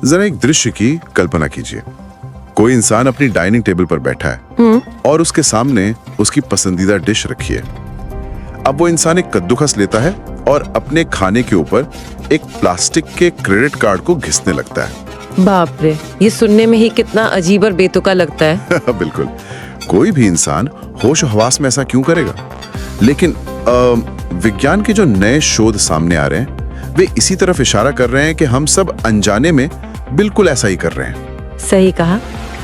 जरा एक दृश्य की कल्पना कीजिए। कोई इंसान अपनी डाइनिंग टेबल पर बैठा है और उसके सामने उसकी पसंदीदा डिश रखी है। अब वो इंसान एक कद्दूकस लेता है और अपने खाने के ऊपर एक प्लास्टिक के क्रेडिट कार्ड को घिसने लगता है। बाप रे, ये सुनने में ही कितना अजीब और बेतुका लगता है। बिल्कुल, कोई भी इंसान होश हवास में ऐसा क्यों करेगा? लेकिन विज्ञान के जो नए शोध सामने आ रहे हैं वे इसी तरफ इशारा कर रहे हैं कि हम सब अनजाने में बिल्कुल ऐसा ही कर रहे हैं। सही कहा।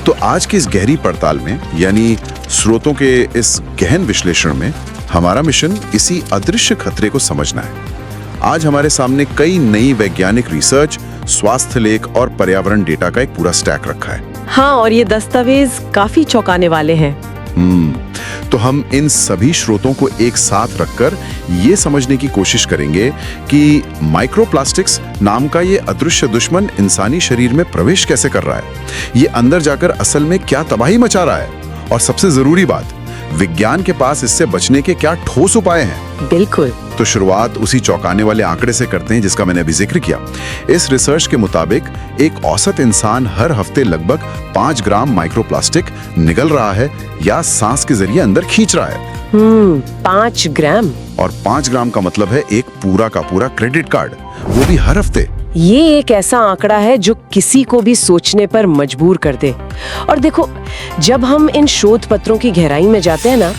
तो आज की इस गहरी पड़ताल में, यानी स्रोतों के इस गहन विश्लेषण में, हमारा मिशन इसी अदृश्य खतरे को समझना है। आज हमारे सामने कई नई वैज्ञानिक रिसर्च, स्वास्थ्य लेख और पर्यावरण डेटा का एक पूरा स्टैक रखा है। हाँ, और ये दस्तावेज काफी चौंकाने वाले हैं। तो हम इन सभी स्रोतों को एक साथ रखकर ये समझने की कोशिश करेंगे कि माइक्रोप्लास्टिक्स नाम का ये अदृश्य दुश्मन इंसानी शरीर में प्रवेश कैसे कर रहा है, ये अंदर जाकर असल में क्या तबाही मचा रहा है, और सबसे जरूरी बात, विज्ञान के पास इससे बचने के क्या ठोस उपाय हैं। बिल्कुल। तो शुरुआत उसी चौंकाने वाले आंकड़े से करते हैं जिसका मैंने अभी जिक्र किया। इस रिसर्च के मुताबिक एक औसत इंसान हर हफ्ते लगभग 5 ग्राम माइक्रोप्लास्टिक निगल रहा है या सांस के जरिए अंदर खींच रहा है। 5 ग्राम। और 5 ग्राम का मतलब है एक पूरा का पूरा क्रेडिट कार्ड, वो भी हर हफ्ते। ये एक ऐसा आंकड़ा है जो किसी को भी सोचने पर मजबूर कर दे। और देखो, जब हम इन शोध पत्रों की गहराई में जाते हैं ना,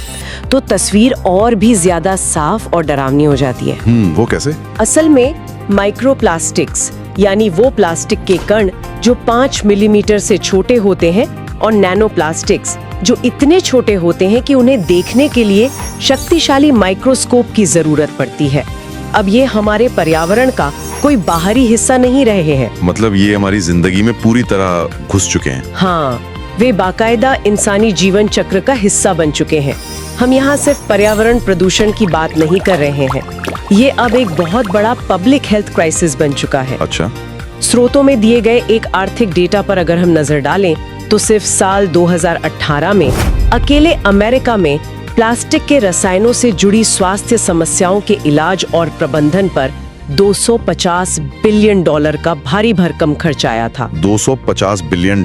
तो तस्वीर और भी ज्यादा साफ और डरावनी हो जाती है। वो कैसे? असल में माइक्रोप्लास्टिक्स यानी वो प्लास्टिक के कण जो 5 मिलीमीटर से छोटे होते हैं, और नैनोप्लास्टिक्स जो इतने छोटे होते हैं कि उन्हें देखने के लिए शक्तिशाली माइक्रोस्कोप की जरूरत पड़ती है। अब ये हमारे पर्यावरण का कोई बाहरी हिस्सा नहीं रहे हैं। मतलब ये हमारी जिंदगी में पूरी तरह घुस चुके हैं। हाँ, वे बाकायदा इंसानी जीवन चक्र का हिस्सा बन चुके हैं। हम यहाँ सिर्फ पर्यावरण प्रदूषण की बात नहीं कर रहे हैं, ये अब एक बहुत बड़ा पब्लिक हेल्थ क्राइसिस बन चुका है। अच्छा। स्रोतों में दिए गए एक आर्थिक डेटा पर अगर हम नजर डालें तो सिर्फ साल 2018 में अकेले अमेरिका में प्लास्टिक के रसायनों से जुड़ी स्वास्थ्य समस्याओं के इलाज और प्रबंधन पर $250 बिलियन का भारी भरकम खर्च आया था। $250 बिलियन,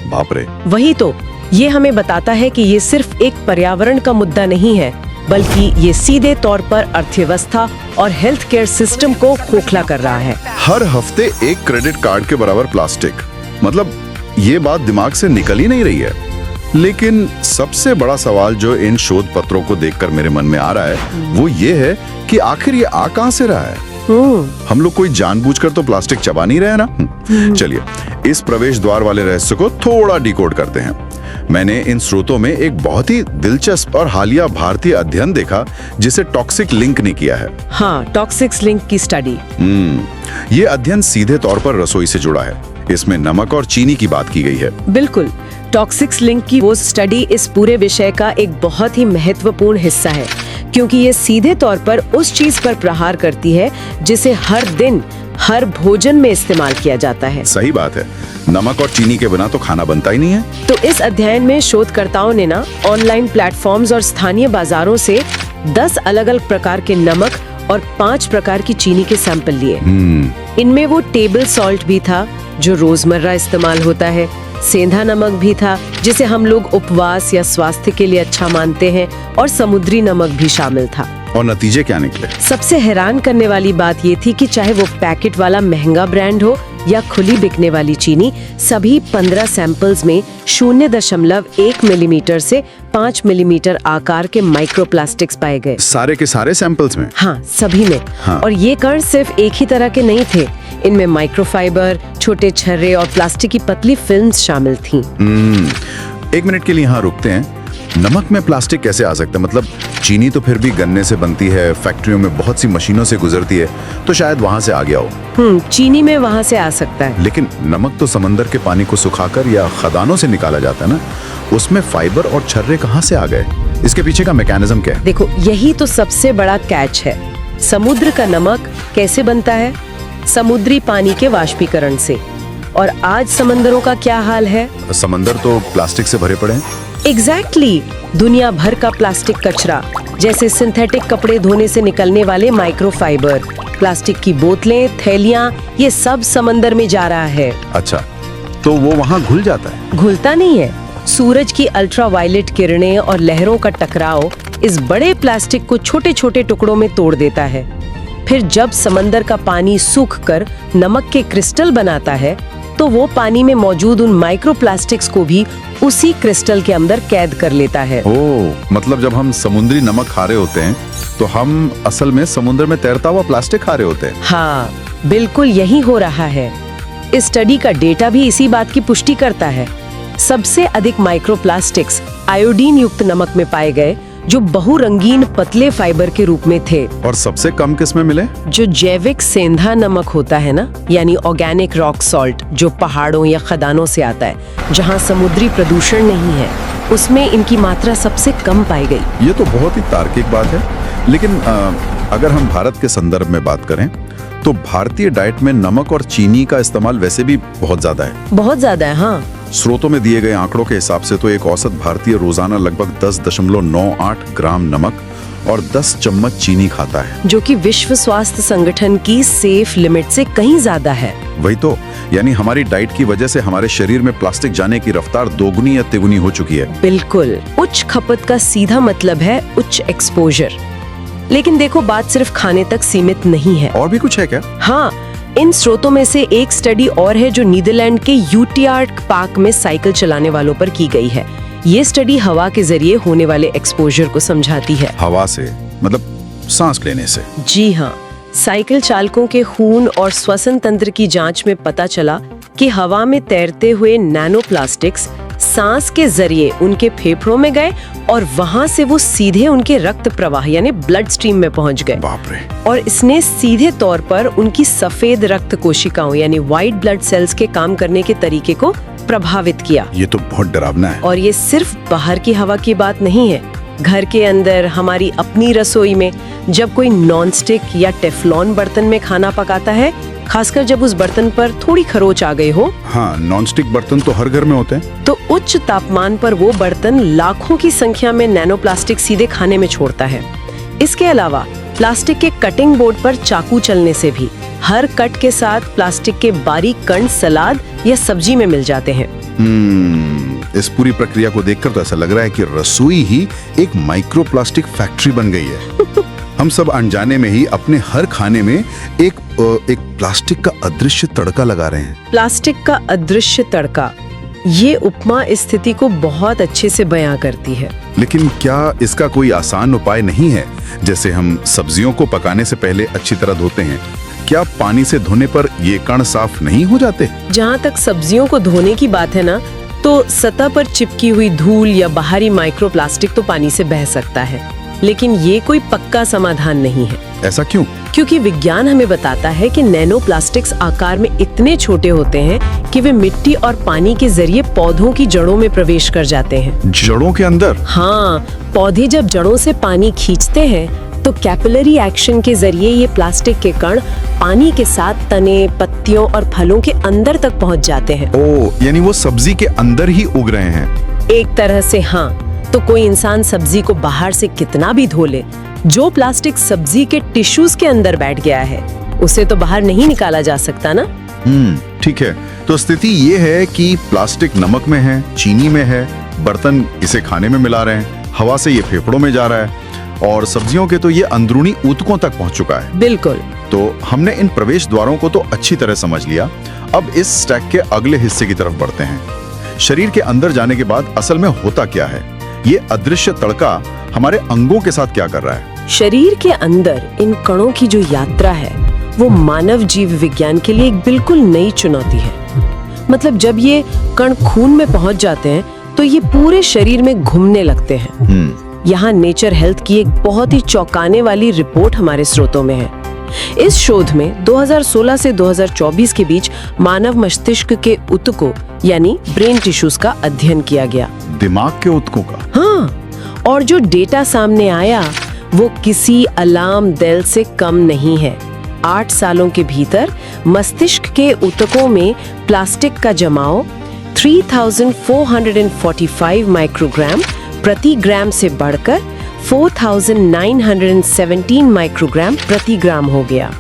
बाप रे। वही तो, ये हमें बताता है कि ये सिर्फ एक पर्यावरण का मुद्दा नहीं है, बल्कि ये सीधे तौर पर अर्थव्यवस्था और हेल्थ केयर सिस्टम को खोखला कर रहा है। हर हफ्ते एक क्रेडिट कार्ड के बराबर प्लास्टिक, मतलब ये बात दिमाग से निकल ही नहीं रही है। लेकिन सबसे बड़ा सवाल जो इन शोध पत्रों को देखकर मेरे मन में आ रहा है वो ये है कि आखिर ये आ कहां से रहा है। हम लोग कोई जानबूझकर तो प्लास्टिक चबा नहीं रहे ना। चलिए इस प्रवेश द्वार वाले रहस्य को थोड़ा डिकोड करते हैं। मैंने इन स्रोतों में एक बहुत ही दिलचस्प और हालिया भारतीय अध्ययन देखा जिसे टॉक्सिक लिंक ने किया है। हाँ, टॉक्सिक लिंक की स्टडी। ये अध्ययन सीधे तौर पर रसोई से जुड़ा है। इसमें नमक और चीनी की बात की गई है। बिल्कुल, टॉक्सिक लिंक की वो स्टडी इस पूरे विषय का एक बहुत ही महत्वपूर्ण हिस्सा है, क्योंकि ये सीधे तौर पर उस चीज पर प्रहार करती है जिसे हर दिन हर भोजन में इस्तेमाल किया जाता है। सही बात है, नमक और चीनी के बिना तो खाना बनता ही नहीं है। तो इस अध्ययन में शोधकर्ताओं ने ना ऑनलाइन प्लेटफॉर्म्स और स्थानीय बाजारों से 10 अलग-अलग प्रकार के नमक और 5 प्रकार की चीनी के सैंपल लिए। इनमें वो टेबल सॉल्ट भी था जो रोजमर्रा इस्तेमाल होता है, सेंधा नमक भी था जिसे हम लोग उपवास या स्वास्थ्य के लिए अच्छा मानते हैं, और समुद्री नमक भी शामिल था। और नतीजे क्या निकले? सबसे हैरान करने वाली बात ये थी कि चाहे वो पैकेट वाला महंगा ब्रांड हो या खुली बिकने वाली चीनी, सभी 15 सैंपल्स में 0.1 मिलीमीटर से 5 मिलीमीटर आकार के माइक्रोप्लास्टिक्स पाए गए। सारे के सारे सैंपल्स में? हाँ, सभी में। हाँ। और ये कण सिर्फ एक ही तरह के नहीं थे, इनमें माइक्रोफाइबर, छोटे छर्रे और प्लास्टिक की पतली फिल्म्स शामिल थीं। 1 मिनट के लिए यहाँ रुकते हैं। नमक में प्लास्टिक कैसे आ सकता है? मतलब चीनी तो फिर भी गन्ने से बनती है, फैक्ट्रियों में बहुत सी मशीनों से गुजरती है, तो शायद वहाँ से आ गया हो। चीनी में वहाँ से आ सकता है। लेकिन नमक तो समंदर के पानी को सुखाकर या खदानों से निकाला जाता है ना, उसमें फाइबर और छर्रे कहाँ से आ गए? इसके पीछे का मैकेनिज्म क्या है? देखो, यही तो सबसे बड़ा कैच है। समुद्र का नमक कैसे बनता है? समुद्री पानी के वाष्पीकरण से। और आज समंदरों का क्या हाल है? समंदर तो प्लास्टिक से भरे पड़े हैं। एग्जैक्टली, दुनिया भर का प्लास्टिक कचरा, जैसे सिंथेटिक कपड़े धोने से निकलने वाले माइक्रोफाइबर, प्लास्टिक की बोतलें, थैलियां, ये सब समंदर में जा रहा है। अच्छा, तो वो वहाँ घुल जाता है? घुलता नहीं है। सूरज की अल्ट्रावायलेट किरणें और लहरों का टकराव इस बड़े प्लास्टिक को छोटे छोटे टुकड़ों में तोड़ देता है। फिर जब समंदर का पानी सूख कर नमक के क्रिस्टल बनाता है, तो वो पानी में मौजूद उन माइक्रोप्लास्टिक्स को भी उसी क्रिस्टल के अंदर कैद कर लेता है। ओह, मतलब जब हम समुद्री नमक खा रहे होते हैं तो हम असल में समुद्र में तैरता हुआ प्लास्टिक खा रहे होते हैं। हाँ, बिल्कुल यही हो रहा है। इस स्टडी का डेटा भी इसी बात की पुष्टि करता है। सबसे अधिक माइक्रोप्लास्टिक्स आयोडीन युक्त नमक में पाए गए, जो बहुरंगीन पतले फाइबर के रूप में थे। और सबसे कम किस में मिले? जो जैविक सेंधा नमक होता है ना, यानी ऑर्गेनिक रॉक सॉल्ट, जो पहाड़ों या खदानों से आता है, जहाँ समुद्री प्रदूषण नहीं है, उसमें इनकी मात्रा सबसे कम पाई गई। ये तो बहुत ही तार्किक बात है। लेकिन अगर हम भारत के संदर्भ में बात करें तो भारतीय डाइट में नमक और चीनी का इस्तेमाल वैसे भी बहुत ज्यादा है। बहुत ज्यादा है, हाँ। स्रोतों में दिए गए आंकड़ों के हिसाब से तो एक औसत भारतीय रोजाना लगभग 10.98 ग्राम नमक और 10 चम्मच चीनी खाता है, जो कि विश्व स्वास्थ्य संगठन की सेफ लिमिट से कहीं ज्यादा है। वही तो, यानी हमारी डाइट की वजह से हमारे शरीर में प्लास्टिक जाने की रफ्तार दोगुनी या तिगुनी हो चुकी है। बिल्कुल। उच्च खपत का सीधा मतलब है उच्च एक्सपोजर। लेकिन देखो, बात सिर्फ खाने तक सीमित नहीं है। और भी कुछ है क्या? हाँ, इन स्रोतों में से एक स्टडी और है जो नीदरलैंड के यूटीआर पार्क में साइकिल चलाने वालों पर की गई है। ये स्टडी हवा के जरिए होने वाले एक्सपोजर को समझाती है। हवा से मतलब सांस लेने से? जी हाँ। साइकिल चालकों के खून और श्वसन तंत्र की जांच में पता चला कि हवा में तैरते हुए नैनो प्लास्टिक्स सांस के जरिए उनके फेफड़ों में गए और वहां से वो सीधे उनके रक्त प्रवाह यानी ब्लड स्ट्रीम में पहुंच गए। बाप रे। और इसने सीधे तौर पर उनकी सफेद रक्त कोशिकाओं यानी व्हाइट ब्लड सेल्स के काम करने के तरीके को प्रभावित किया। ये तो बहुत डरावना है। और ये सिर्फ बाहर की हवा की बात नहीं है। घर के अंदर, हमारी अपनी रसोई में जब कोई नॉनस्टिक या टेफलॉन बर्तन में खाना पकाता है, खासकर जब उस बर्तन पर थोड़ी खरोच आ गई हो। हाँ, नॉनस्टिक बर्तन तो हर घर में होते हैं। तो उच्च तापमान पर वो बर्तन लाखों की संख्या में नैनो प्लास्टिक सीधे खाने में छोड़ता है। इसके अलावा प्लास्टिक के कटिंग बोर्ड पर चाकू चलने से भी हर कट के साथ प्लास्टिक के बारीक कण सलाद या सब्जी में मिल जाते हैं। इस पूरी प्रक्रिया को देखकर तो ऐसा लग रहा है कि रसोई ही एक माइक्रोप्लास्टिक फैक्ट्री बन गई है। हम सब अनजाने में ही अपने हर खाने में एक प्लास्टिक का अदृश्य तड़का लगा रहे हैं। प्लास्टिक का अदृश्य तड़का, ये उपमा इस स्थिति को बहुत अच्छे से बयां करती है। लेकिन क्या इसका कोई आसान उपाय नहीं है? जैसे हम सब्जियों को पकाने से पहले अच्छी तरह धोते हैं, क्या पानी से धोने पर ये कण साफ नहीं हो जाते? जहाँ तक सब्जियों को धोने की बात है ना, तो सतह पर चिपकी हुई धूल या बाहरी माइक्रोप्लास्टिक तो पानी से बह सकता है, लेकिन ये कोई पक्का समाधान नहीं है। ऐसा क्यों? क्योंकि विज्ञान हमें बताता है कि नैनो प्लास्टिक्स आकार में इतने छोटे होते हैं कि वे मिट्टी और पानी के जरिए पौधों की जड़ों में प्रवेश कर जाते हैं। जड़ों के अंदर? हाँ, पौधे जब जड़ों से पानी खींचते हैं तो कैपिलरी एक्शन के जरिए ये प्लास्टिक के कण पानी के साथ तने, पत्तियों और फलों के अंदर तक पहुंच जाते हैं। ओह, यानी वो सब्जी के अंदर ही उग रहे हैं। एक तरह से हाँ। तो कोई इंसान सब्जी को बाहर से कितना भी धो ले, जो प्लास्टिक सब्जी के टिश्यूज के अंदर बैठ गया है, उसे तो बाहर नहीं निकाला जा सकता ना। ठीक है। तो स्थिति ये है कि प्लास्टिक नमक में है, चीनी में है, बर्तन इसे खाने में मिला रहे हैं, हवा से ये फेफड़ों में जा रहा है और सब्जियों के तो ये अंदरूनी ऊतकों तक पहुंच चुका है। बिल्कुल। तो हमने इन प्रवेश द्वारों को तो अच्छी तरह समझ लिया। अब इस स्टैक के अगले हिस्से की तरफ बढ़ते हैं। शरीर के अंदर जाने के बाद असल में होता क्या है? ये अदृश्य तड़का हमारे अंगों के साथ क्या कर रहा है? शरीर के अंदर इन कणों की जो यात्रा है, वो मानव जीव विज्ञान के लिए एक बिल्कुल नई चुनौती है। मतलब जब ये कण खून में पहुंच जाते हैं तो ये पूरे शरीर में घूमने लगते हैं। यहाँ नेचर हेल्थ की एक बहुत ही चौंकाने वाली रिपोर्ट हमारे स्रोतों में है। इस शोध में 2016 से 2024 के बीच मानव मस्तिष्क के ऊतकों यानी ब्रेन टिश्यूज का अध्ययन किया गया। दिमाग के ऊतकों का? हाँ, और जो डेटा सामने आया वो किसी अलार्म बेल से कम नहीं है। 8 सालों के भीतर मस्तिष्क के ऊतकों में प्लास्टिक का जमाव 3445 माइक्रोग्राम प्रति ग्राम से बढ़कर 4917 माइक्रोग्राम प्रति ग्राम हो गया।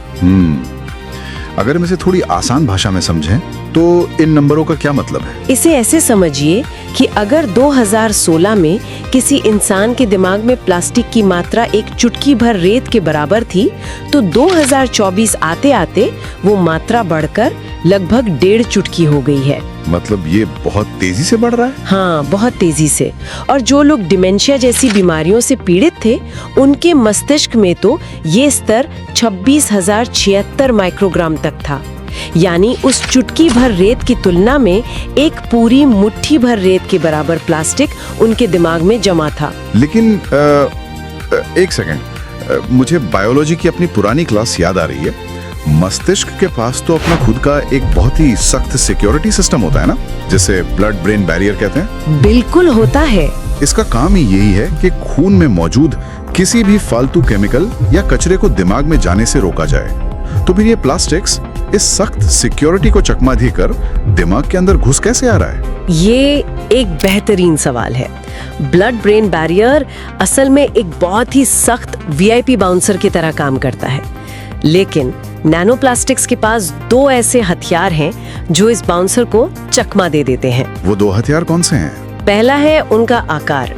अगर हम इसे थोड़ी आसान भाषा में समझें तो इन नंबरों का क्या मतलब है? इसे ऐसे समझिए कि अगर 2016 में किसी इंसान के दिमाग में प्लास्टिक की मात्रा एक चुटकी भर रेत के बराबर थी, तो 2024 आते आते वो मात्रा बढ़कर लगभग 1.5 चुटकी हो गई है। मतलब ये बहुत तेजी से बढ़ रहा है? हाँ, बहुत तेजी से। और जो लोग डिमेंशिया जैसी बीमारियों से पीड़ित थे, उनके मस्तिष्क में तो ये स्तर 26,076 माइक्रोग्राम तक था। यानी उस चुटकी भर रेत की तुलना में एक पूरी मुट्ठी भर रेत के बराबर प्लास्टिक उनके दिमाग में जमा था। लेकिन एक सेकंड, मुझे बायोलॉजी की अपनी पुरानी क्लास याद आ रही है। मस्तिष्क के पास तो अपना खुद का एक बहुत ही सख्त सिक्योरिटी सिस्टम होता है ना, जिसे ब्लड ब्रेन बैरियर कहते हैं। बिल्कुल होता है। इसका काम ही यही है कि खून में मौजूद किसी भी फालतू केमिकल या कचरे को दिमाग में जाने से रोका जाए। तो फिर ये प्लास्टिक्स इस सख्त सिक्योरिटी को चकमा देकर दिमाग के अंदर घुस कैसे आ रहा है? ये एक बेहतरीन सवाल है। ब्लड ब्रेन बैरियर असल में एक बहुत ही सख्त वीआईपी बाउंसर की तरह काम करता है, लेकिन नैनोप्लास्टिक्स के पास 2 ऐसे हथियार हैं जो इस बाउंसर को चकमा दे देते हैं। वो 2 हथियार कौन से हैं? पहला है उनका आकार।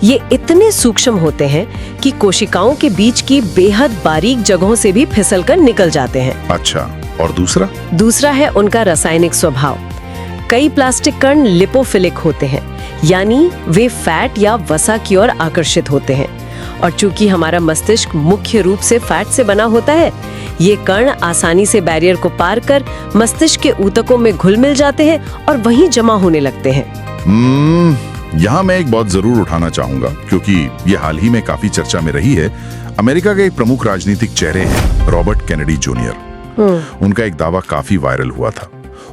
ये इतने सूक्ष्म होते हैं कि कोशिकाओं के बीच की बेहद बारीक जगहों से भी फिसलकर निकल जाते हैं। अच्छा, और दूसरा? दूसरा है उनका रासायनिक स्वभाव। कई प्लास्टिक कण लिपोफिलिक होते हैं, यानी वे फैट या वसा की ओर आकर्षित होते हैं। और चूंकि हमारा मस्तिष्क मुख्य रूप से फैट से बना होता है, ये कण आसानी से बैरियर को पार कर मस्तिष्क के ऊतकों में घुल मिल जाते हैं और वहीं जमा होने लगते हैं। यहाँ मैं एक बात जरूर उठाना चाहूंगा, क्योंकि ये हाल ही में काफी चर्चा में रही है। अमेरिका के एक प्रमुख राजनीतिक चेहरे हैं रॉबर्ट केनेडी जूनियर। उनका एक दावा काफी वायरल हुआ था।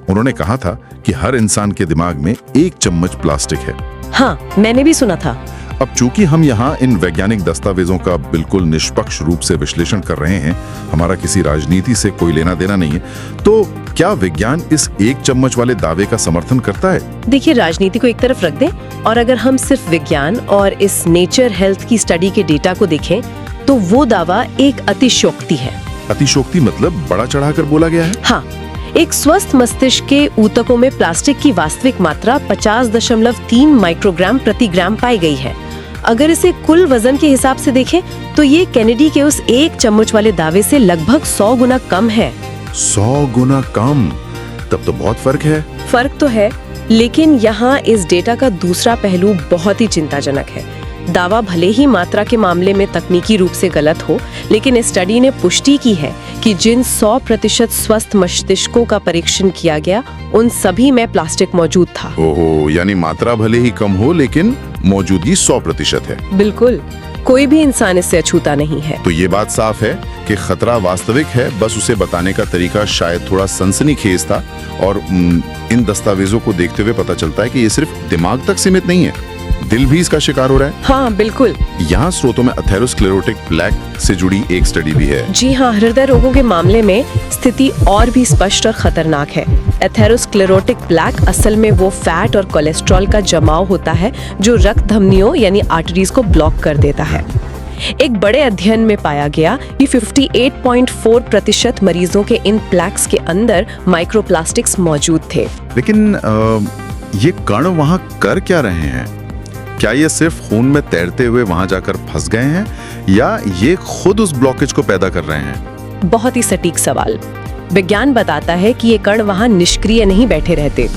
उन्होंने कहा था कि हर इंसान के दिमाग में 1 चम्मच प्लास्टिक है। हाँ, मैंने भी सुना था। अब चूंकि हम यहाँ इन वैज्ञानिक दस्तावेजों का बिल्कुल निष्पक्ष रूप से विश्लेषण कर रहे हैं, हमारा किसी राजनीति से कोई लेना देना नहीं है, तो क्या विज्ञान इस 1 चम्मच वाले दावे का समर्थन करता है? देखिए, राजनीति को एक तरफ रख दें और अगर हम सिर्फ विज्ञान और इस नेचर हेल्थ की स्टडी के डेटा को देखें, तो वो दावा एक अतिशयोक्ति है। अतिशयोक्ति मतलब बड़ा चढ़ाकर बोला गया है? हाँ, एक स्वस्थ मस्तिष्क के ऊतकों में प्लास्टिक की वास्तविक मात्रा 50.3 माइक्रोग्राम प्रति ग्राम पाई गई है। अगर इसे कुल वजन के हिसाब से देखें, तो ये केनेडी के उस 1 चम्मच वाले दावे से लगभग 100 गुना कम है। 100 गुना कम? तब तो बहुत फर्क है। फर्क तो है, लेकिन यहाँ इस डेटा का दूसरा पहलू बहुत ही चिंताजनक है। दावा भले ही मात्रा के मामले में तकनीकी रूप से गलत हो, लेकिन इस स्टडी ने पुष्टि की है कि जिन 100% स्वस्थ मस्तिष्कों का परीक्षण किया गया, उन सभी में प्लास्टिक मौजूद था। ओहो, यानी मात्रा भले ही कम हो, लेकिन मौजूदगी 100% है। बिल्कुल, कोई भी इंसान इससे अछूता नहीं है। तो ये बात साफ है कि खतरा वास्तविक है, बस उसे बताने का तरीका शायद थोड़ा सनसनीखेज था। और इन दस्तावेजों को देखते हुए पता चलता है कि ये सिर्फ दिमाग तक सीमित नहीं है, दिल भी इसका शिकार हो रहा है। हाँ, बिल्कुल। यहाँ स्रोतों में एथेरोस्क्लेरोटिक प्लेक से जुड़ी एक स्टडी भी है। जी हाँ, हृदय रोगों के मामले में स्थिति और भी स्पष्ट और खतरनाक है। एथेरोस्क्लेरोटिक प्लेक असल में वो फैट और कोलेस्ट्रॉल का जमाव होता है जो रक्त धमनियों यानी आर्टरीज को ब्लॉक कर देता है। एक बड़े अध्ययन में पाया गया कि 58.4% मरीजों के इन प्लेक्स के अंदर माइक्रोप्लास्टिक्स मौजूद थे। लेकिन ये कण वहाँ कर क्या रहे हैं? क्या ये सिर्फ खून में तैरते हुए वहां जाकर फंस गए हैं, या ये खुद उस ब्लॉकेज को पैदा कर रहे हैं? बहुत ही सटीक सवाल। विज्ञान बताता है कि ये कण वहां निष्क्रिय नहीं बैठे रहते।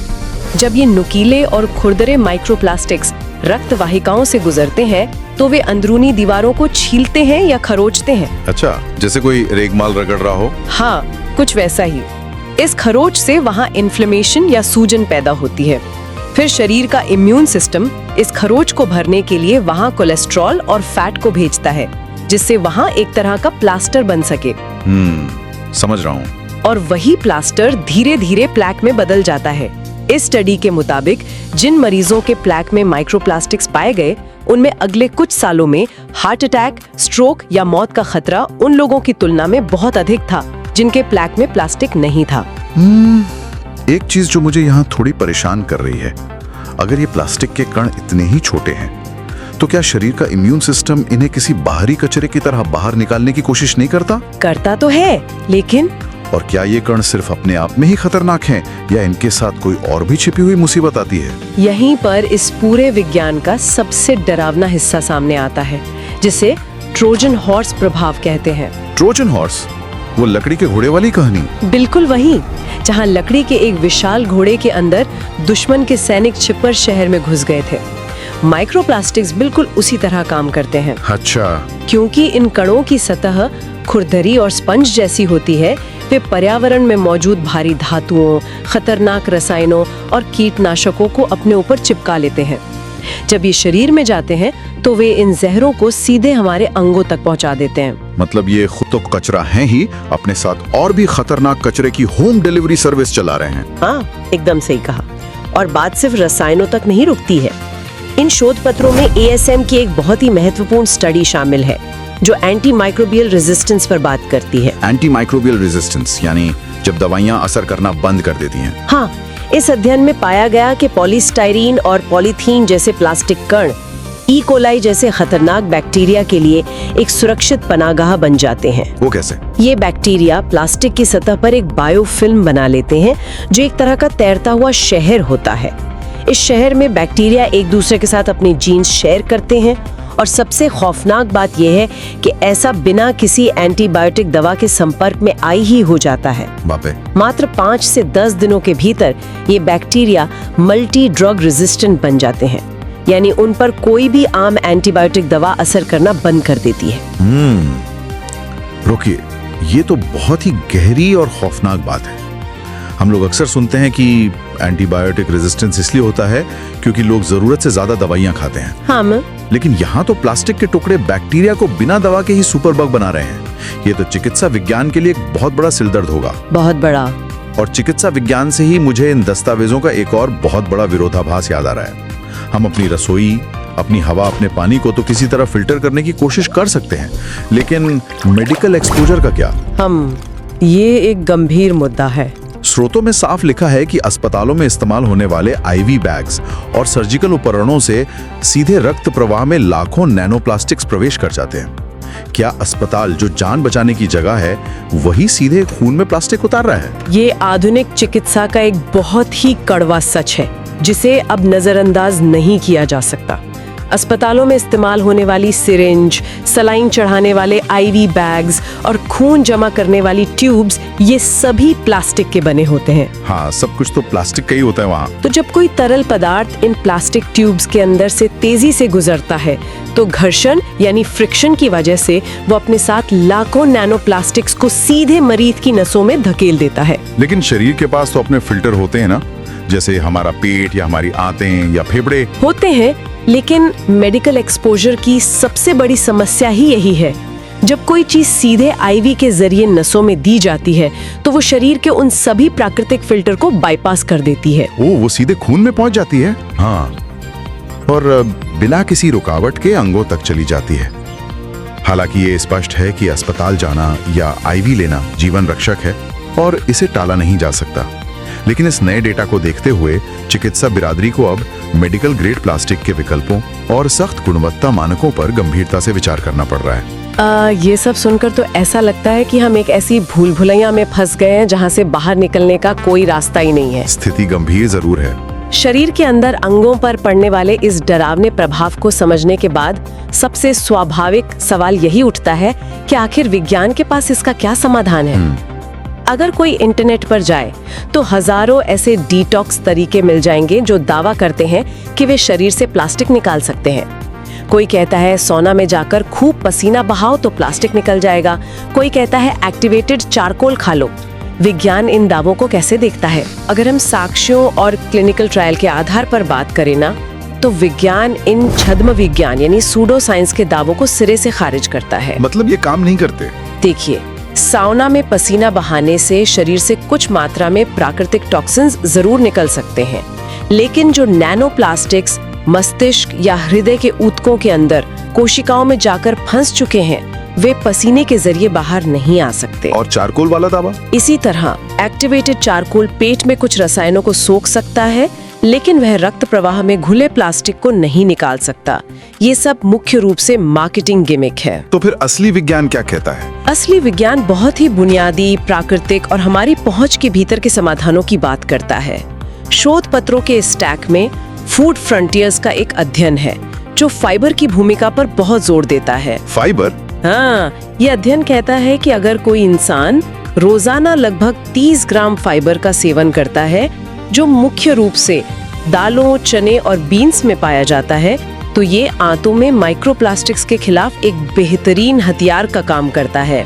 जब ये नुकीले और खुरदरे माइक्रोप्लास्टिक्स रक्त वाहिकाओं से गुजरते हैं, तो वे अंदरूनी दीवारों को छीलते हैं या खरोचते हैं। अच्छा, जैसे कोई रेगमाल रगड़ रहा हो? हाँ, कुछ वैसा ही। इस खरोच से वहां इन्फ्लेमेशन या सूजन पैदा होती है। फिर शरीर का इम्यून सिस्टम इस खरोच को भरने के लिए वहां कोलेस्ट्रॉल और फैट को भेजता है, जिससे वहां एक तरह का प्लास्टर बन सके। समझ रहा हूँ। और वही प्लास्टर धीरे धीरे प्लेक में बदल जाता है। इस स्टडी के मुताबिक जिन मरीजों के प्लेक में माइक्रोप्लास्टिक्स पाए गए, उनमें अगले कुछ सालों में हार्ट अटैक, स्ट्रोक या मौत का खतरा उन लोगों की तुलना में बहुत अधिक था जिनके प्लेक में प्लास्टिक नहीं था। एक चीज जो मुझे यहाँ थोड़ी परेशान कर रही है, अगर ये प्लास्टिक के कण इतने ही छोटे हैं, तो क्या शरीर का इम्यून सिस्टम इन्हें किसी बाहरी कचरे की तरह बाहर निकालने की कोशिश नहीं करता? करता तो है, लेकिन और क्या ये कण सिर्फ अपने आप में ही खतरनाक हैं या इनके साथ कोई और भी छिपी हुई मुसीबत आती है? यहीं पर इस पूरे विज्ञान का सबसे डरावना हिस्सा सामने आता है, जिसे ट्रोजन हॉर्स प्रभाव कहते हैं। ट्रोजन हॉर्स, वो लकड़ी के घोड़े वाली कहानी? बिल्कुल वही, जहां लकड़ी के एक विशाल घोड़े के अंदर दुश्मन के सैनिक छिपकर शहर में घुस गए थे। माइक्रोप्लास्टिक्स बिल्कुल उसी तरह काम करते हैं। अच्छा। क्योंकि इन कणों की सतह खुरदरी और स्पंज जैसी होती है, वे पर्यावरण में मौजूद भारी धातुओं, खतरनाक रसायनों और कीटनाशकों को अपने ऊपर चिपका लेते हैं। जब ये शरीर में जाते हैं तो वे इन जहरों को सीधे हमारे अंगों तक पहुंचा देते हैं। मतलब ये खुद तो कचरा है ही, अपने साथ और भी खतरनाक कचरे की होम डिलीवरी सर्विस चला रहे हैं। हाँ, एकदम सही कहा। और बात सिर्फ रसायनों तक नहीं रुकती है। इन शोध पत्रों में ASM की एक बहुत ही महत्वपूर्ण स्टडी शामिल है, जो एंटी माइक्रोबियल रेजिस्टेंस पर बात करती है। एंटी माइक्रोबियल रेजिस्टेंस यानी जब दवाइयाँ असर करना बंद कर देती हैं। हाँ, इस अध्ययन में पाया गया कि पॉलीस्टाइरीन और पॉलीथीन जैसे प्लास्टिक कण ई कोलाई जैसे खतरनाक बैक्टीरिया के लिए एक सुरक्षित पनागाह बन जाते हैं। वो कैसे? ये बैक्टीरिया प्लास्टिक की सतह पर एक बायोफिल्म बना लेते हैं, जो एक तरह का तैरता हुआ शहर होता है। इस शहर में बैक्टीरिया एक दूसरे के साथ अपने जीन्स शेयर करते हैं, और सबसे खौफनाक बात यह है कि ऐसा बिना किसी एंटीबायोटिक दवा के संपर्क में आई ही हो जाता है। बाप रे। मात्र 5 से 10 दिनों के भीतर ये बैक्टीरिया मल्टी ड्रग रेजिस्टेंट बन जाते हैं, यानी उन पर कोई भी आम एंटीबायोटिक दवा असर करना बंद कर देती है। रुकिए, ये तो बहुत ही गहरी और खौफनाक बात है। हम लोग अक्सर सुनते हैं कि एंटीबायोटिक रेजिस्टेंस इसलिए होता है क्योंकि लोग जरूरत से ज्यादा दवाइयां खाते हैं। हाँ, लेकिन यहाँ तो प्लास्टिक के टुकड़े बैक्टीरिया को बिना दवा के ही सुपर बग बना रहे हैं। ये तो चिकित्सा विज्ञान के लिए एक बहुत बड़ा सिरदर्द होगा। बहुत बड़ा। और चिकित्सा विज्ञान से ही मुझे इन दस्तावेजों का एक और बहुत बड़ा विरोधाभास याद आ रहा है। हम अपनी रसोई, अपनी हवा, अपने पानी को तो किसी तरह फिल्टर करने की कोशिश कर सकते हैं, लेकिन मेडिकल एक्सपोजर का क्या? ये एक गंभीर मुद्दा है। स्रोतों में साफ लिखा है कि अस्पतालों में इस्तेमाल होने वाले IV बैग्स और सर्जिकल उपकरणों से सीधे रक्त प्रवाह में लाखों नैनोप्लास्टिक्स प्रवेश कर जाते हैं। क्या अस्पताल, जो जान बचाने की जगह है, वही सीधे खून में प्लास्टिक उतार रहा है? ये आधुनिक चिकित्सा का एक बहुत ही कड़वा सच है, जिसे अब नजरअंदाज नहीं किया जा सकता। अस्पतालों में इस्तेमाल होने वाली सिरिंज, सलाइन चढ़ाने वाले IV बैग्स और खून जमा करने वाली ट्यूब्स, ये सभी प्लास्टिक के बने होते हैं। हाँ, सब कुछ तो प्लास्टिक का ही होता है वहाँ। तो जब कोई तरल पदार्थ इन प्लास्टिक ट्यूब्स के अंदर से तेजी से गुजरता है, तो घर्षण यानी फ्रिक्शन की वजह से वो अपने साथ लाखों नैनो प्लास्टिक्स को सीधे मरीज की नसों में धकेल देता है। लेकिन शरीर के पास तो अपने फिल्टर होते हैं ना, जैसे हमारा पेट या हमारी आंतें या फेफड़े होते हैं। लेकिन मेडिकल एक्सपोजर की सबसे बड़ी समस्या ही यही है। जब कोई चीज सीधे IV के जरिए नसों में दी जाती है, तो वो शरीर के उन सभी प्राकृतिक फिल्टर को बाईपास कर देती है। वो सीधे खून में पहुंच जाती है। हाँ, और बिना किसी रुकावट के अंगों तक चली जाती है। हालांकि ये स्पष्ट है कि अस्पताल जाना या IV लेना जीवन रक्षक है और इसे टाला नहीं जा सकता। लेकिन इस नए डेटा को देखते हुए चिकित्सा बिरादरी को अब मेडिकल ग्रेड प्लास्टिक के विकल्पों और सख्त गुणवत्ता मानकों पर गंभीरता से विचार करना पड़ रहा है। ये सब सुनकर तो ऐसा लगता है कि हम एक ऐसी भूल भुलैया में फंस गए हैं जहां से बाहर निकलने का कोई रास्ता ही नहीं है। स्थिति गंभीर जरूर है। शरीर के अंदर अंगों पर पड़ने वाले इस डरावने प्रभाव को समझने के बाद सबसे स्वाभाविक सवाल यही उठता है कि आखिर विज्ञान के पास इसका क्या समाधान है। अगर कोई इंटरनेट पर जाए तो हजारों ऐसे डिटॉक्स तरीके मिल जाएंगे जो दावा करते हैं कि वे शरीर से प्लास्टिक निकाल सकते हैं। कोई कहता है सोना में जाकर खूब पसीना बहाओ तो प्लास्टिक निकल जाएगा। कोई कहता है एक्टिवेटेड चारकोल खा लो। विज्ञान इन दावों को कैसे देखता है? अगर हम साक्ष्यों और क्लिनिकल ट्रायल के आधार पर बात करें ना, तो विज्ञान इन छद्म विज्ञान यानी सूडो साइंस के दावों को सिरे से खारिज करता है। मतलब ये काम नहीं करते? देखिए, साउना में पसीना बहाने से शरीर से कुछ मात्रा में प्राकृतिक टॉक्सिन्स जरूर निकल सकते हैं, लेकिन जो नैनो प्लास्टिक्स मस्तिष्क या हृदय के ऊतकों के अंदर कोशिकाओं में जाकर फंस चुके हैं, वे पसीने के जरिए बाहर नहीं आ सकते। और चारकोल वाला दावा? इसी तरह एक्टिवेटेड चारकोल पेट में कुछ रसायनों को सोख सकता है, लेकिन वह रक्त प्रवाह में घुले प्लास्टिक को नहीं निकाल सकता। ये सब मुख्य रूप से मार्केटिंग गिमिक है। तो फिर असली विज्ञान क्या कहता है? असली विज्ञान बहुत ही बुनियादी, प्राकृतिक और हमारी पहुंच के भीतर के समाधानों की बात करता है। शोध पत्रों के स्टैक में फूड फ्रंटियर्स का एक अध्ययन है जो फाइबर की भूमिका पर बहुत जोर देता है। फाइबर? हाँ, ये अध्ययन कहता है कि अगर कोई इंसान रोजाना लगभग 30 ग्राम फाइबर का सेवन करता है, जो मुख्य रूप से दालों, चने और बीन्स में पाया जाता है, तो ये आंतों में माइक्रोप्लास्टिक्स के खिलाफ एक बेहतरीन हथियार का काम करता है।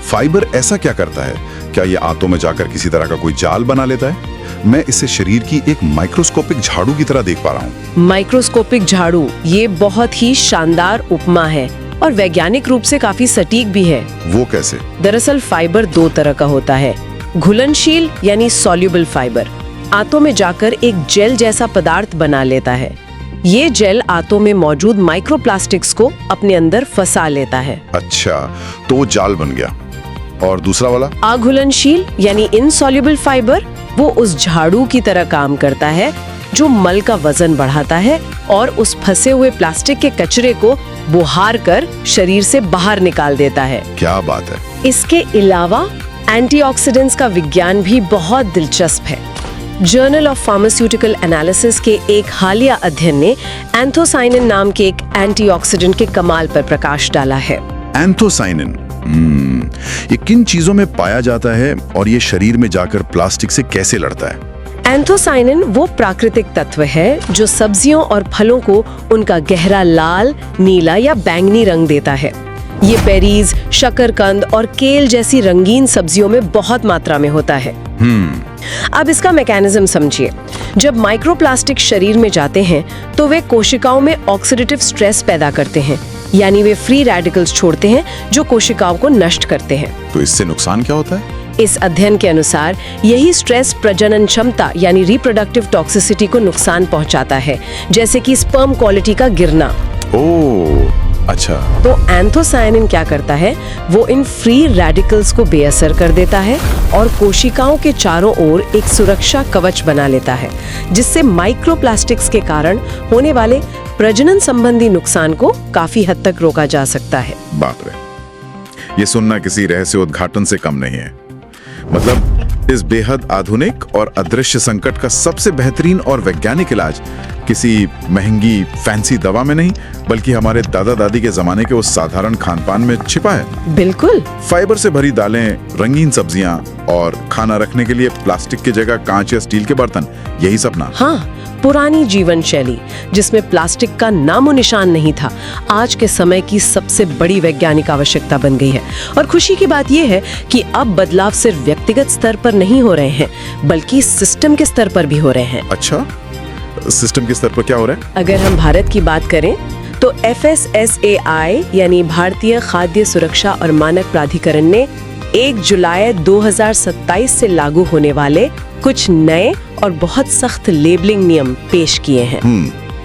फाइबर ऐसा क्या करता है? क्या ये आंतों में जाकर किसी तरह का कोई जाल बना लेता है? मैं इसे शरीर की एक माइक्रोस्कोपिक झाड़ू की तरह देख पा रहा हूँ। माइक्रोस्कोपिक झाड़ू, ये बहुत ही शानदार उपमा है और वैज्ञानिक रूप से काफी सटीक भी है। वो कैसे? दरअसल फाइबर दो तरह का होता है। घुलनशील यानी सॉल्युबल फाइबर आंतों में जाकर एक जेल जैसा पदार्थ बना लेता है। ये जेल आंतों में मौजूद माइक्रोप्लास्टिक्स को अपने अंदर फंसा लेता है। अच्छा, तो वो जाल बन गया। और दूसरा वाला? अघुलनशील यानी इनसॉल्युबल फाइबर, वो उस झाड़ू की तरह काम करता है जो मल का वजन बढ़ाता है और उस फंसे हुए प्लास्टिक के कचरे को बुहार कर शरीर से बाहर निकाल देता है। क्या बात है। इसके अलावा एंटीऑक्सीडेंट्स का विज्ञान भी बहुत दिलचस्प है। जर्नल ऑफ फार्मास्यूटिकल एनालिसिस के एक हालिया अध्ययन ने एंथोसाइनिन नाम के एक एंटीऑक्सीडेंट के कमाल पर प्रकाश डाला है। एंथोसाइनिन, ये किन चीजों में पाया जाता है और ये शरीर में जाकर प्लास्टिक से कैसे लड़ता है? एंथोसाइनिन वो प्राकृतिक तत्व है जो सब्जियों और फलों को उनका गहरा लाल, नीला या बैंगनी रंग देता है। ये बेरीज, शकरकंद और केल जैसी रंगीन सब्जियों में बहुत मात्रा में होता है। अब इसका मैकेनिज्म समझिए। जब माइक्रोप्लास्टिक शरीर में जाते हैं तो वे कोशिकाओं में ऑक्सीडेटिव स्ट्रेस पैदा करते हैं, यानी वे फ्री रेडिकल्स छोड़ते हैं जो कोशिकाओं को नष्ट करते हैं। तो इससे नुकसान क्या होता है? इस अध्ययन के अनुसार यही स्ट्रेस प्रजनन क्षमता यानी रिप्रोडक्टिव टॉक्सिसिटी को नुकसान पहुंचाता है, जैसे कि स्पर्म क्वालिटी का गिरना। ओह, अच्छा। तो एंथोसाइनिन क्या करता है? वो इन फ्री रेडिकल्स को बेअसर कर देता है और कोशिकाओं के चारों ओर एक सुरक्षा कवच बना लेता है, जिससे माइक्रोप्लास्टिक्स के कारण होने वाले प्रजनन संबंधी नुकसान को काफी हद तक रोका जा सकता है। बाप रे, ये सुनना किसी रहस्य उद्घाटन से कम नहीं है। मतलब इस बेहद आधुनिक और अदृश्य संकट का सबसे बेहतरीन और वैज्ञानिक इलाज किसी महंगी फैंसी दवा में नहीं, बल्कि हमारे दादा दादी के जमाने के उस साधारण खानपान में छिपा है। बिल्कुल। फाइबर से भरी दालें, रंगीन सब्जियां और खाना रखने के लिए प्लास्टिक की जगह कांच या स्टील के बर्तन, यही सब ना? हाँ, पुरानी जीवन शैली जिसमें प्लास्टिक का नामो निशान नहीं था, आज के समय की सबसे बड़ी वैज्ञानिक आवश्यकता बन गई है। और खुशी की बात यह है कि अब बदलाव सिर्फ व्यक्तिगत स्तर पर नहीं हो रहे हैं, बल्कि सिस्टम के स्तर पर भी हो रहे हैं। अच्छा, सिस्टम के स्तर पर क्या हो रहा है? अगर हम भारत की बात करें तो FSSAI यानी भारतीय खाद्य सुरक्षा और मानक प्राधिकरण ने 1 जुलाई 2027 से लागू होने वाले कुछ नए और बहुत सख्त लेबलिंग नियम पेश किए हैं।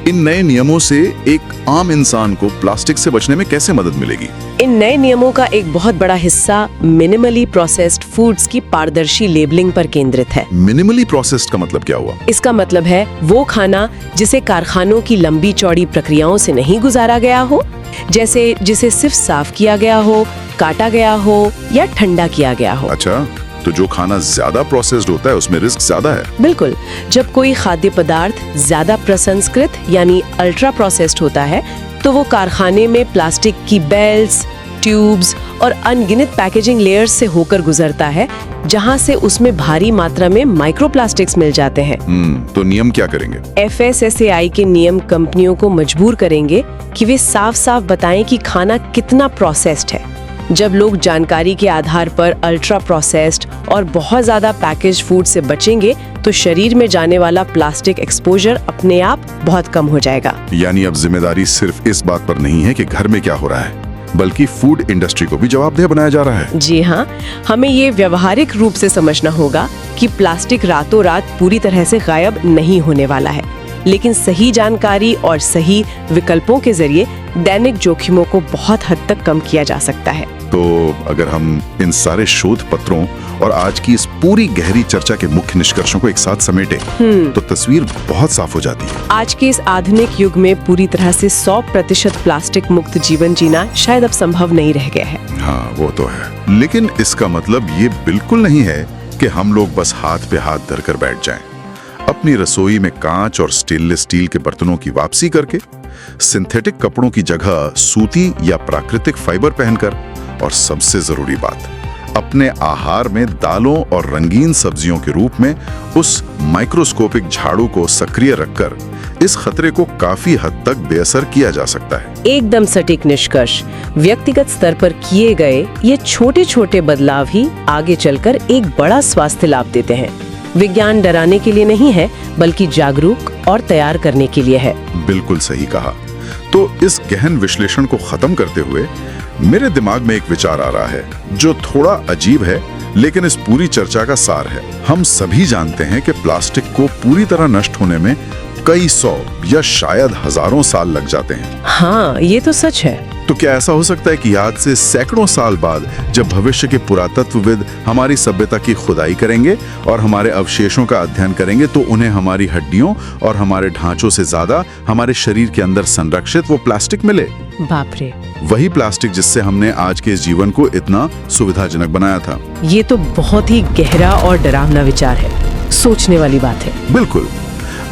इन नए नियमों से एक आम इंसान को प्लास्टिक से बचने में कैसे मदद मिलेगी? इन नए नियमों का एक बहुत बड़ा हिस्सा मिनिमली प्रोसेस्ड फूड्स की पारदर्शी लेबलिंग पर केंद्रित है। मिनिमली प्रोसेस्ड का मतलब क्या हुआ? इसका मतलब है वो खाना जिसे कारखानों की लंबी चौड़ी प्रक्रियाओं से नहीं गुजारा गया हो, जैसे जिसे सिर्फ साफ किया गया हो, काटा गया हो या ठंडा किया गया हो। अच्छा, तो जो खाना ज्यादा प्रोसेस्ड होता है उसमें रिस्क ज्यादा है। बिल्कुल। जब कोई खाद्य पदार्थ ज्यादा प्रसंस्कृत यानी अल्ट्रा प्रोसेस्ड होता है तो वो कारखाने में प्लास्टिक की बेल्ट्स, ट्यूब्स और अनगिनत पैकेजिंग लेयर्स से होकर गुजरता है, जहां से उसमें भारी मात्रा में माइक्रोप्लास्टिक्स मिल जाते हैं। तो नियम क्या करेंगे? FSSAI के नियम कंपनियों को मजबूर करेंगे कि वे साफ साफ बताएं कि खाना कितना प्रोसेस्ड है। जब लोग जानकारी के आधार पर अल्ट्रा प्रोसेस्ड और बहुत ज्यादा पैकेज फूड से बचेंगे तो शरीर में जाने वाला प्लास्टिक एक्सपोजर अपने आप बहुत कम हो जाएगा। यानी अब जिम्मेदारी सिर्फ इस बात पर नहीं है कि घर में क्या हो रहा है, बल्कि फूड इंडस्ट्री को भी जवाबदेह बनाया जा रहा है। जी हाँ, हमें ये व्यवहारिक रूप से समझना होगा कि प्लास्टिक रातों रात पूरी तरह से गायब नहीं होने वाला है, लेकिन सही जानकारी और सही विकल्पों के जरिए दैनिक जोखिमों को बहुत हद तक कम किया जा सकता है। तो अगर हम इन सारे शोध पत्रों और आज की इस पूरी गहरी चर्चा के मुख्य निष्कर्षों को एक साथ समेटें तो तस्वीर बहुत साफ हो जाती है। आज के इस आधुनिक युग में पूरी तरह से 100% प्लास्टिक मुक्त जीवन जीना शायद अब संभव नहीं रह गया है। हाँ, वो तो है, लेकिन इसका मतलब ये बिल्कुल नहीं है कि हम लोग बस हाथ पे हाथ धरकर बैठ जाएं। अपनी रसोई में कांच और स्टेनलेस स्टील के बर्तनों की वापसी करके, सिंथेटिक कपड़ों की जगह सूती या प्राकृतिक फाइबर पहनकर, और सबसे जरूरी बात, अपने आहार में दालों और रंगीन सब्जियों के रूप में उस माइक्रोस्कोपिक झाड़ू को सक्रिय रखकर इस खतरे को काफी हद तक बेअसर किया जा सकता है। एकदम सटीक निष्कर्ष। व्यक्तिगत स्तर पर किए गए ये छोटे छोटे बदलाव ही आगे चलकर एक बड़ा स्वास्थ्य लाभ देते हैं। विज्ञान डराने के लिए नहीं है, बल्कि जागरूक और तैयार करने के लिए है। बिल्कुल सही कहा। तो इस गहन विश्लेषण को खत्म करते हुए मेरे दिमाग में एक विचार आ रहा है जो थोड़ा अजीब है, लेकिन इस पूरी चर्चा का सार है। हम सभी जानते हैं कि प्लास्टिक को पूरी तरह नष्ट होने में कई 100 या शायद हजारों साल लग जाते हैं। हाँ, ये तो सच है। तो क्या ऐसा हो सकता है कि आज से सैकड़ों साल बाद जब भविष्य के पुरातत्वविद हमारी सभ्यता की खुदाई करेंगे और हमारे अवशेषों का अध्ययन करेंगे तो उन्हें हमारी हड्डियों और हमारे ढांचों से ज्यादा हमारे शरीर के अंदर संरक्षित वो प्लास्टिक मिले? बाप रे, वही प्लास्टिक जिससे हमने आज के इस जीवन को इतना सुविधाजनक बनाया था। ये तो बहुत ही गहरा और डरावना विचार है। सोचने वाली बात है। बिल्कुल।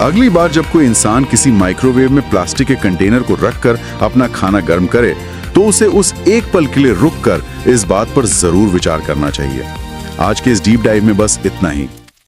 अगली बार जब कोई इंसान किसी माइक्रोवेव में प्लास्टिक के कंटेनर को रखकर अपना खाना गर्म करे तो उसे उस एक पल के लिए रुककर इस बात पर जरूर विचार करना चाहिए। आज के इस डीप डाइव में बस इतना ही।